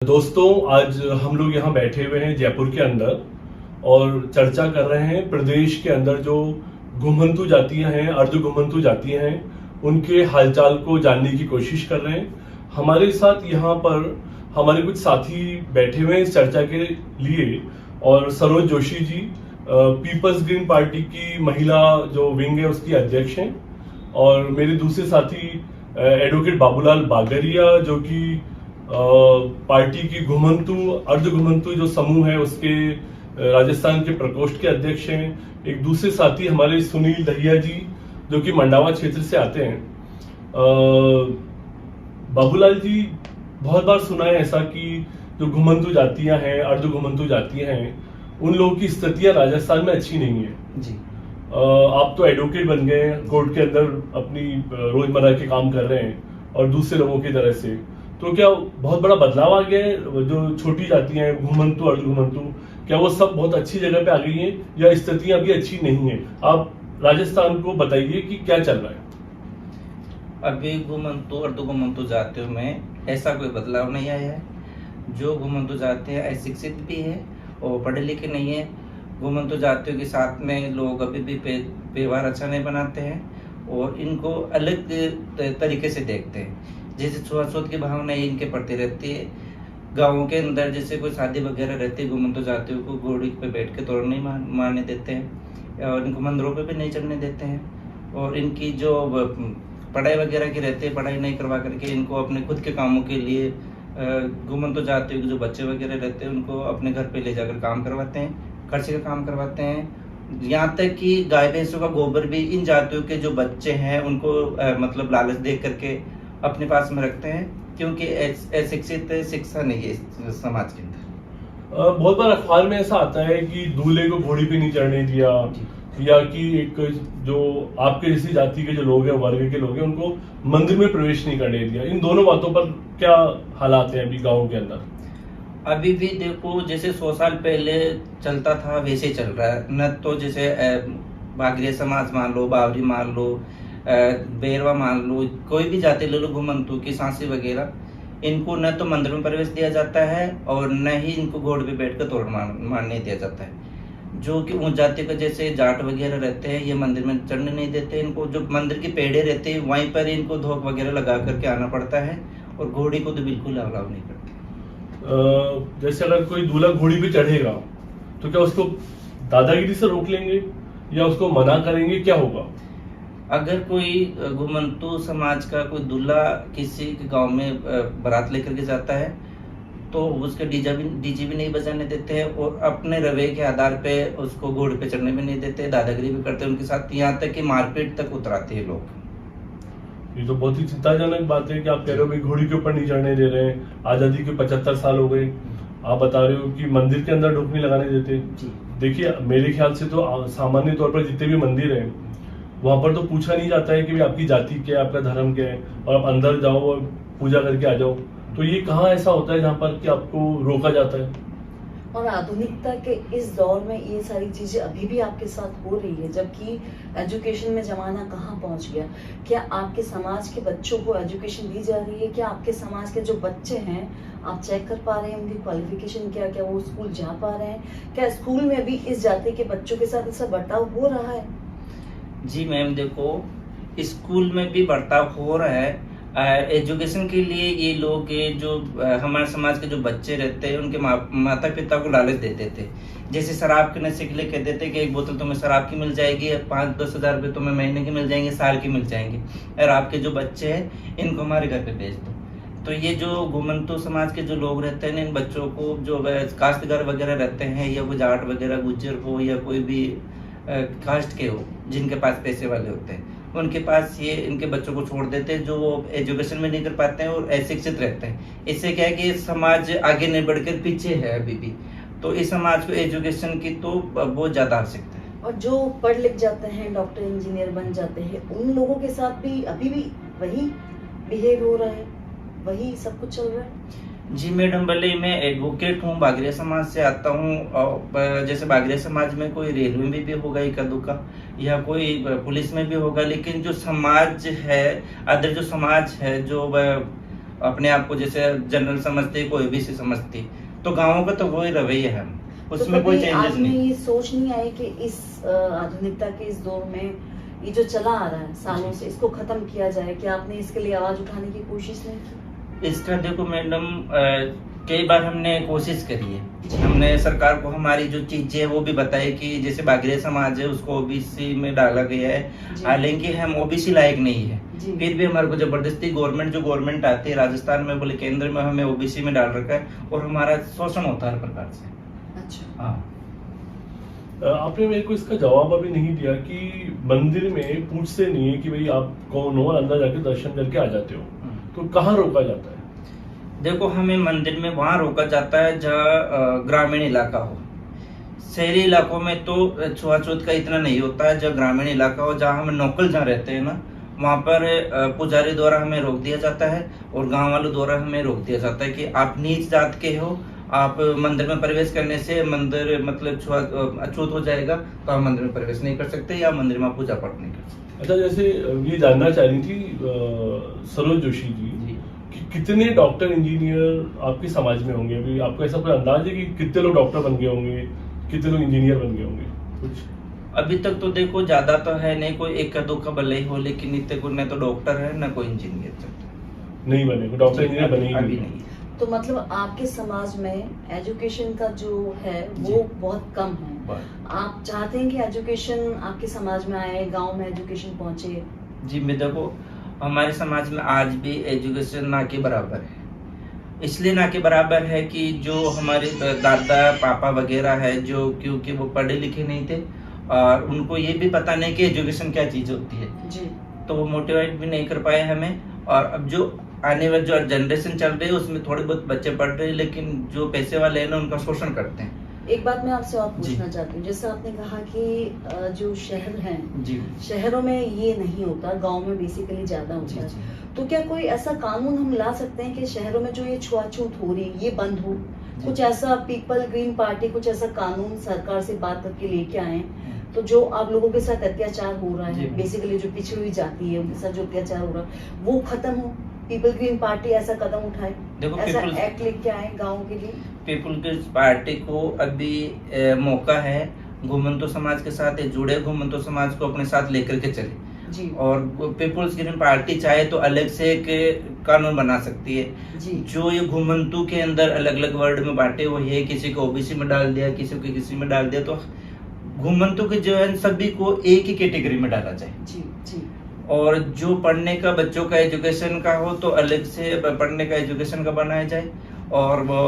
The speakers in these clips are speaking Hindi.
दोस्तों, आज हम लोग यहाँ बैठे हुए हैं जयपुर के अंदर और चर्चा कर रहे हैं प्रदेश के अंदर जो घुमंतु जातियां हैं, अर्ध घुमंतु जातियां हैं, उनके हालचाल को जानने की कोशिश कर रहे हैं। हमारे साथ यहाँ पर हमारे कुछ साथी बैठे हुए हैं इस चर्चा के लिए और Saroj Joshi ji peoples green party की महिला जो विंग है उसकी अध्यक्ष हैं और मेरे दूसरे साथी एडवोकेट बाबूलाल बागरिया जो कि पार्टी की घुमंतु अर्ध घुमंतु जो समूह है उसके राजस्थान के प्रकोष्ठ के अध्यक्ष हैं। एक दूसरे साथी हमारे सुनील दहिया जी जो कि मंडावा क्षेत्र से आते हैं। बाबूलाल जी, बहुत बार सुना है ऐसा कि जो घुमंतु जातियां हैं, अर्ध घुमंतु जातियां हैं, उन लोगों की स्थितियां राजस्थान में अच्छी नहीं है जी। आप तो एडवोकेट बन गए हैं, कोर्ट के अंदर अपनी रोजमर्रा के काम कर रहे हैं और दूसरे लोगों की तरह से, तो क्या बहुत बड़ा बदलाव आ गया है? जो छोटी जातियां हैं, घुमंतु अर्ध घुमंतु, क्या वो सब बहुत अच्छी जगह पे आ गई हैं या स्थितियां अभी अच्छी नहीं है? आप राजस्थान को बताइए कि क्या चल रहा है। अभी घुमंतु अर्ध घुमंतु जातियों में ऐसा कोई बदलाव नहीं आया है। जो घुमंतु जातियां अशिक्षित भी है और पढ़े लिखे नहीं है। घुमंतु जातियों के साथ में लोग अभी भी व्यवहार अच्छा नहीं बनाते हैं और इनको अलग तरीके से देखते हैं। जैसे छुआछूत की भावना इनके प्रति रहती है। गाँवों के अंदर जैसे कोई शादी वगैरह रहती है, घुमंतु जातियों को घोड़ी पे बैठ के तोड़ नहीं मारने देते हैं और इनको मंदिरों पे भी नहीं चढ़ने देते हैं। और इनकी जो पढ़ाई वगैरह की रहती है, पढ़ाई नहीं करवा करके इनको अपने खुद के कामों के लिए घुमंतु जातियों के जो बच्चे वगैरह रहते हैं उनको अपने घर पे ले जाकर काम करवाते हैं, खर्चे का काम करवाते हैं। यहाँ तक कि गाय भैंसों का गोबर भी इन जातियों के जो बच्चे हैं उनको मतलब लालच देख करके अपने पास में रखते हैं, क्योंकि अशिक्षित शिक्षा नहीं है समाज के अंदर। बहुत बार अखबार में ऐसा आता है कि दूल्हे को घोड़ी पे नहीं चढ़ने दिया या कि एक जो आपके जैसी जाति के जो लोग हैं, वर्ग के लोग हैं, उनको मंदिर में प्रवेश नहीं करने दिया। इन दोनों बातों पर क्या हालात हैं अभी गाँव के अंदर? अभी भी देखो, जैसे 100 साल पहले चलता था वैसे ही चल रहा है। न तो जैसे बागरिया समाज मान लो, बावरी मान लो, बेरवा मान लो, कोई भी जाति ले लो, घुमंतु की सांसी वगैरह, इनको न तो मंदिर में प्रवेश दिया जाता है और न ही इनको घोड़े पे बैठ कर तोड़ मारने दिया जाता है। जो कि उन जाति का जैसे जाट वगैरह रहते हैं, ये मंदिर में चढ़ने नहीं देते। इनको जो मंदिर की पेड़े रहते हैं वहीं पर इनको धोख वगैरह लगा करके आना पड़ता है और घोड़ी को तो बिल्कुल अलाउ नहीं करते। जैसे अगर कोई दूल्हा घोड़ी पे चढ़ेगा तो क्या उसको दादागिरी से रोक लेंगे या उसको मना करेंगे, क्या होगा? अगर कोई घुमंतु समाज का कोई दूल्हा किसी के गांव में बारात लेकर के जाता है तो उसके डीजे भी नहीं बजाने देते हैं और अपने रवैये के आधार पे उसको घोड़े पे चढ़ने भी नहीं देते, दादागिरी भी करते हैं उनके साथ, यहाँ तक कि मारपीट तक उतराते हैं लोग। ये तो बहुत ही चिंताजनक बात है कि आप कह रहे हो भाई घोड़ी के ऊपर नहीं चढ़ने दे रहे हैं। आजादी के 75 साल हो गए, आप बता रहे हो कि मंदिर के अंदर ढुक नहीं लगाने देते। देखिए, मेरे ख्याल से तो सामान्य तौर पर जितने भी मंदिर हैं वहां पर तो पूछा नहीं जाता है कि भाई आपकी जाति क्या है, आपका धर्म क्या है, और आप अंदर जाओ और पूजा करके आ जाओ। तो ये कहाँ ऐसा होता है जहाँ पर कि आपको रोका जाता है? और आधुनिकता के इस दौर में ये सारी चीजें अभी भी आपके साथ हो रही है, जबकि एजुकेशन में जमाना कहाँ पहुंच गया। क्या आपके समाज के बच्चों को एजुकेशन दी जा रही है? क्या आपके समाज के जो बच्चे हैं आप चेक कर पा रहे हैं उनकी क्वालिफिकेशन क्या, क्या वो स्कूल जा पा रहे हैं? क्या स्कूल में भी इस जाति के बच्चों के साथ ऐसा बर्ताव हो रहा है? जी मैम, देखो स्कूल में भी बर्ताव हो रहा है। एजुकेशन के लिए ये लोग जो हमारे समाज के जो बच्चे रहते हैं उनके माता पिता को लालच देते थे। जैसे शराब के नशे के लिए कहते थे कि एक बोतल तुम्हें शराब की मिल जाएगी, 5-10 हज़ार रुपये तुम्हें महीने की मिल जाएंगे, साल की मिल जाएंगे, और आपके जो बच्चे हैं इनको हमारे घर पे भेज दो। तो ये जो घुमंतु समाज के जो लोग रहते हैं इन बच्चों को, जो काश्तकार वगैरह रहते हैं या कोई जाट वगैरह गुज्जर हो या कोई भी कास्ट के हो जिनके पास पैसे वाले होते हैं, उनके पास ये इनके बच्चों को छोड़ देते हैं जो वो एजुकेशन में नहीं कर पाते हैं और अशिक्षित रहते हैं। इससे क्या है कि समाज आगे नहीं बढ़कर पीछे है अभी भी। तो इस समाज को एजुकेशन की तो बहुत ज्यादा आवश्यकता है। और जो पढ़ लिख जाते हैं, डॉक्टर इंजीनियर बन जाते हैं, उन लोगों के साथ भी अभी भी वही बिहेव हो रहा है, वही सब कुछ चल रहा है। जी मैडम, भले मैं एडवोकेट हूँ, बागरिया समाज से आता हूँ, और जैसे बागरिया समाज में कोई रेलवे में भी होगा इक्का दुक्का या कोई पुलिस में भी होगा, लेकिन जो समाज है, अदर जो समाज है, जो अपने आप को जैसे जनरल समझते, कोई ओबीसी समझती, तो गाँवों का तो वही रवैया है, उसमें कोई चेंजेस आपने नहीं। ये सोच नहीं आई कि इस आधुनिकता के इस दौर में ये जो चला आ रहा है सालों से, इसको खत्म किया जाए? कि आपने इसके लिए आवाज उठाने की कोशिश नहीं की? इसका देखो मैडम, कई बार हमने कोशिश करी है, हमने सरकार को हमारी जो चीजें वो भी बताई कि जैसे बागरिया समाज है उसको ओबीसी में डाला गया है, जी। हालांकि हम ओबीसी लायक नहीं है, जी। फिर भी हमारे को जबरदस्ती गवर्नमेंट आती है राजस्थान में, बोले केंद्र में हमें ओबीसी में डाल रखा है, और हमारा शोषण होता है हर प्रकार से। अच्छा। हाँ, आपने मेरे को इसका जवाब अभी नहीं दिया कि मंदिर में पूछते नहीं है कि भाई आप कौन हो, अंदर जाके दर्शन करके आ जाते हो, तो कहाँ रोका जाता है? देखो हमें मंदिर में वहाँ रोका जाता है जहाँ ग्रामीण इलाका हो। शहरी इलाकों में तो छुआछूत का इतना नहीं होता है, जहाँ ग्रामीण इलाका हो, जहाँ हम नौकल जहाँ रहते हैं ना, वहाँ पर पुजारी द्वारा हमें रोक दिया जाता है और गांव वालों द्वारा हमें रोक दिया जाता है कि आप नीच जात के हो, आप मंदिर में प्रवेश करने से मंदिर मतलब अछूत हो जाएगा, तो आप मंदिर में प्रवेश नहीं कर सकते या मंदिर में आप पूजा पाठ नहीं कर सकते। अच्छा, जैसे ये जानना चाह रही थी सरोज जोशी जी कि कितने डॉक्टर इंजीनियर आपके समाज में होंगे? अभी आपको ऐसा कोई अंदाज है कि कितने लोग डॉक्टर बन गए होंगे, कितने लोग इंजीनियर बन गए होंगे कुछ? अभी तक तो देखो ज्यादा तो है नहीं, कोई एक का दो का भले ही हो, लेकिन इतने को न तो डॉक्टर है न कोई इंजीनियर नहीं बने, डॉक्टर इंजीनियर बने ही अभी नहीं। नहीं। तो मतलब आपके समाज में एजुकेशन का जो है वो बहुत कम है। आप चाहते हैं कि एजुकेशन आपके समाज में आए, गांव में एजुकेशन पहुंचे? जी, मैं देखो हमारे समाज में आज भी एजुकेशन ना के बराबर है। इसलिए ना के बराबर है कि जो हमारे दादा पापा वगैरह है, जो क्योंकि वो पढ़े लिखे नहीं थे और उनको ये भी पता नहीं कि एजुकेशन क्या चीज होती है जी। तो वो मोटिवेट भी नहीं कर पाए हमें। और अब जो आने वाली जो जनरेशन चल रही है उसमें थोड़े बहुत बच्चे पढ़ रहे हैं, लेकिन जो पैसे वाले हैं ना उनका शोषण करते हैं। एक बात मैं आपसे और जी। पूछना चाहती हूँ, जैसे आपने कहा कि जो शहर हैं, जी शहरों में ये नहीं होता, गांव में बेसिकली ज्यादा होता है। तो क्या कोई ऐसा कानून हम ला सकते हैं कि शहरों में जो ये छुआछूत हो रही है ये बंद हो? कुछ ऐसा पीपल ग्रीन पार्टी कुछ ऐसा कानून सरकार से बात करके लेके आए, तो जो आप लोगों के साथ अत्याचार हो रहा है, बेसिकली जो पिछड़ी हुई जाती है उनके साथ जो अत्याचार हो रहा है वो खत्म हो? पीपल ग्रीन पार्टी ऐसा कदम उठाए, देखो ऐसा एक्ट लेके आए गाँव के लिए? पीपल ग्रीन पार्टी को अभी मौका है घुमंतु समाज के साथ जुड़े, घुमंतु समाज को अपने साथ लेकर के चले जी। और पीपल्स ग्रीन पार्टी चाहे तो अलग से एक कानून बना सकती है जी। जो ये घुमंतु के अंदर अलग अलग वर्ड में बांटे हुए है, किसी को ओबीसी में डाल दिया, किसी को किसी में डाल दिया, तो घुमंतु के जो है सभी को एक ही कैटेगरी में डाला जाए। जी। जी। और जो पढ़ने का बच्चों का एजुकेशन का हो तो अलग से पढ़ने का एजुकेशन का बनाया जाए और वो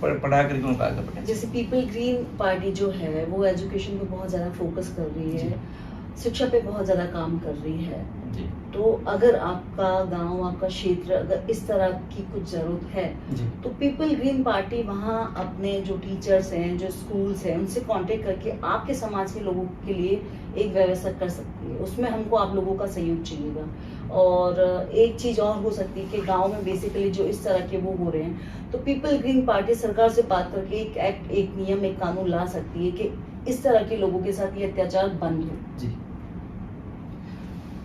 पढ़ा करके उनका आगे बढ़ाया। जैसे पीपल ग्रीन पार्टी जो है वो एजुकेशन पे बहुत ज्यादा फोकस कर रही है, शिक्षा पे बहुत ज्यादा काम कर रही है। जी। तो अगर आपका गांव, आपका क्षेत्र अगर इस तरह की कुछ जरूरत है जी। तो पीपल ग्रीन पार्टी वहाँ अपने जो टीचर्स हैं, जो स्कूल्स हैं, उनसे कांटेक्ट करके आपके समाज के लोगों के लिए एक व्यवस्था कर सकती है। उसमें हमको आप लोगों का सहयोग चाहिएगा। और एक चीज और हो सकती है कि गांव में बेसिकली जो इस तरह के वो हो रहे हैं, तो पीपल ग्रीन पार्टी सरकार से बात करके एक एक्ट, एक नियम, एक कानून ला सकती है कि इस तरह के लोगों के साथ ये अत्याचार बंद हो। जी।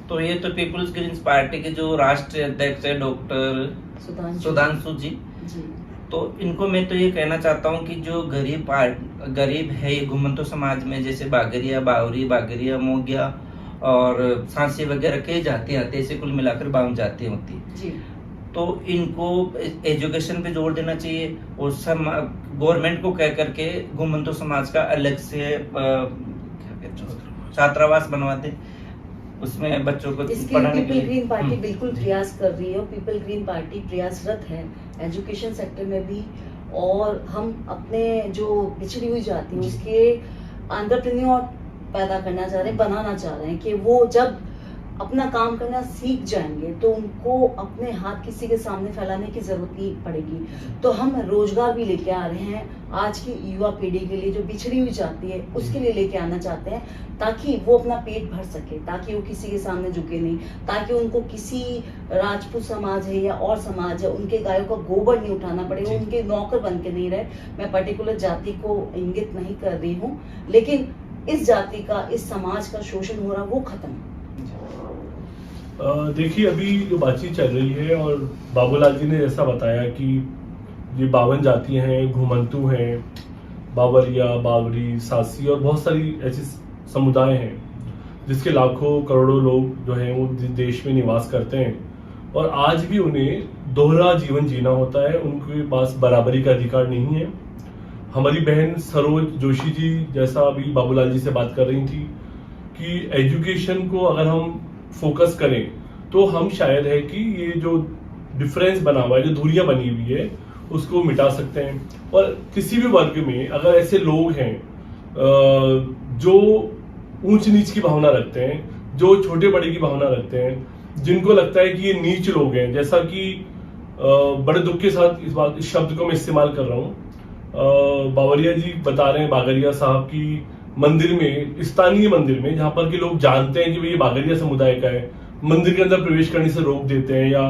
तो ये तो पीपल्स ग्रीन पार्टी के जो राष्ट्रीय अध्यक्ष है डॉक्टर सुधांशु जी, तो इनको मैं तो ये कहना चाहता हूँ कि जो गरीब है ये घुमंतु समाज में, जैसे बागरिया, बावरी, बागरिया, मोगिया और सांसी वगैरह कई जातियां आती है, ऐसे कुल मिलाकर 52 जातियां होती है जी। तो इनको एजुकेशन पे जोर देना चाहिए और गवर्नमेंट को कह करके घुमंतु समाज का अलग से छात्रावास बनवाते, उसमें बच्चों को पढ़ाने के लिए। पीपल ग्रीन पार्टी बिल्कुल प्रयास कर रही है और पीपल ग्रीन पार्टी प्रयासरत है एजुकेशन सेक्टर में भी। और हम अपने जो पिछड़ी हुई जाति है उसके एंटरप्रेन्योर पैदा करना चाह रहे हैं, बनाना चाह रहे हैं कि वो जब अपना काम करना सीख जाएंगे तो उनको अपने हाथ किसी के सामने फैलाने की जरूरत नहीं पड़ेगी। तो हम रोजगार भी लेके आ रहे हैं आज की युवा पीढ़ी के लिए, जो बिछड़ी हुई जाती है उसके लिए लेके आना चाहते हैं, ताकि वो अपना पेट भर सके, ताकि वो किसी के सामने झुके नहीं, ताकि उनको किसी राजपूत समाज है या और समाज है उनके गायों का गोबर नहीं उठाना पड़े, वो उनके नौकर बन के नहीं रहे। मैं पर्टिकुलर जाति को इंगित नहीं कर रही हूँ, लेकिन इस जाति का, इस समाज का शोषण हो रहा वो खत्म। देखिए, अभी जो बातचीत चल रही है और बाबूलाल जी ने जैसा बताया कि ये 52 जातियां हैं, घुमंतू हैं, बावरिया, बावरी, सासी और बहुत सारी ऐसी समुदाय हैं जिसके लाखों करोड़ों लोग जो हैं वो देश में निवास करते हैं और आज भी उन्हें दोहरा जीवन जीना होता है। उनके पास बराबरी का अधिकार नहीं है। हमारी बहन सरोज जोशी जी जैसा अभी बाबूलाल जी से बात कर रही थी कि एजुकेशन को अगर हम फोकस करें तो हम शायद है कि ये जो डिफरेंस बना हुआ है, जो दूरियां बनी हुई है, उसको मिटा सकते हैं। और किसी भी वर्ग में अगर ऐसे लोग हैं जो ऊंच नीच की भावना रखते हैं, जो छोटे बड़े की भावना रखते हैं, जिनको लगता है कि ये नीच लोग हैं, जैसा कि बड़े दुख के साथ इस शब्द को मैं इस्तेमाल कर रहा हूँ, बावरिया जी बता रहे हैं बागरिया साहब की मंदिर में, स्थानीय मंदिर में, जहां पर के लोग जानते हैं कि ये बागरिया समुदाय का है, मंदिर के अंदर प्रवेश करने से रोक देते हैं या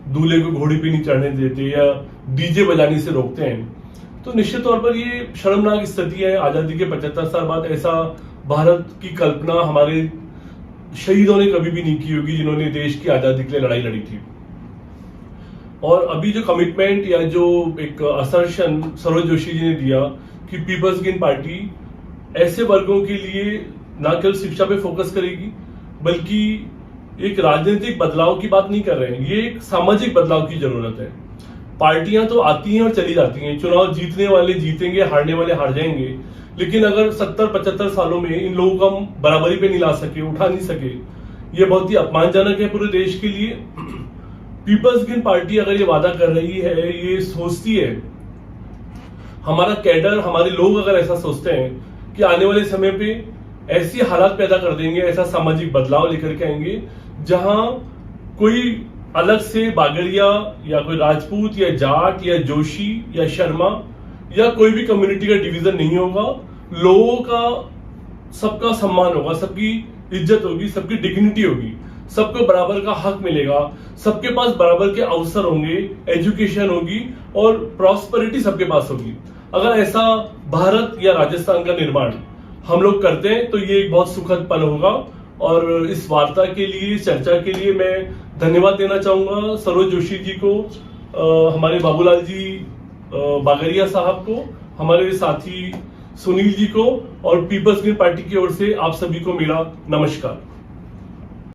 दूल्हे को घोड़ी पे नहीं चढ़ने देते या डीजे बजाने से रोकते हैं। तो निश्चित तौर पर ये शर्मनाक स्थिति है। आजादी के 75 साल बाद ऐसा भारत की कल्पना हमारे शहीदों ने कभी भी नहीं की होगी जिन्होंने देश की आजादी के लिए लड़ाई लड़ी थी। और अभी जो कमिटमेंट या जो एक असर्शन सरोज जोशी जी ने दिया कि पीपल्स गेन पार्टी ऐसे वर्गों के लिए न केवल शिक्षा पे फोकस करेगी बल्कि एक राजनीतिक बदलाव की बात नहीं कर रहे हैं, ये एक सामाजिक बदलाव की जरूरत है। पार्टियां तो आती हैं और चली जाती हैं, चुनाव जीतने वाले जीतेंगे, हारने वाले हार जाएंगे, लेकिन अगर 70-75 सालों में इन लोगों को हम बराबरी पे नहीं ला सके, उठा नहीं सके, ये बहुत ही अपमानजनक है पूरे देश के लिए। पीपल्स गेन पार्टी अगर ये वादा कर रही है, ये सोचती है, हमारा कैडर, हमारे लोग अगर ऐसा सोचते हैं कि आने वाले समय पे ऐसी हालात पैदा कर देंगे, ऐसा सामाजिक बदलाव लेकर के आएंगे जहां कोई अलग से बागरिया या कोई राजपूत या जाट या जोशी या शर्मा या कोई भी कम्युनिटी का डिवीजन नहीं होगा, लोगों का सबका सम्मान होगा, सबकी इज्जत होगी, सबकी डिग्निटी होगी, सबको बराबर का हक मिलेगा, सबके पास बराबर के अवसर होंगे, एजुकेशन होगी और प्रॉस्पेरिटी सबके पास होगी। अगर ऐसा भारत या राजस्थान का निर्माण हम लोग करते हैं तो ये एक बहुत सुखद पल होगा। और इस वार्ता के लिए, चर्चा के लिए मैं धन्यवाद देना चाहूंगा सरोज जोशी जी को, हमारे बाबूलाल जी बागरिया साहब को, हमारे साथी सुनील जी को और पीपल्स गेन पार्टी की ओर से आप सभी को मेरा नमस्कार।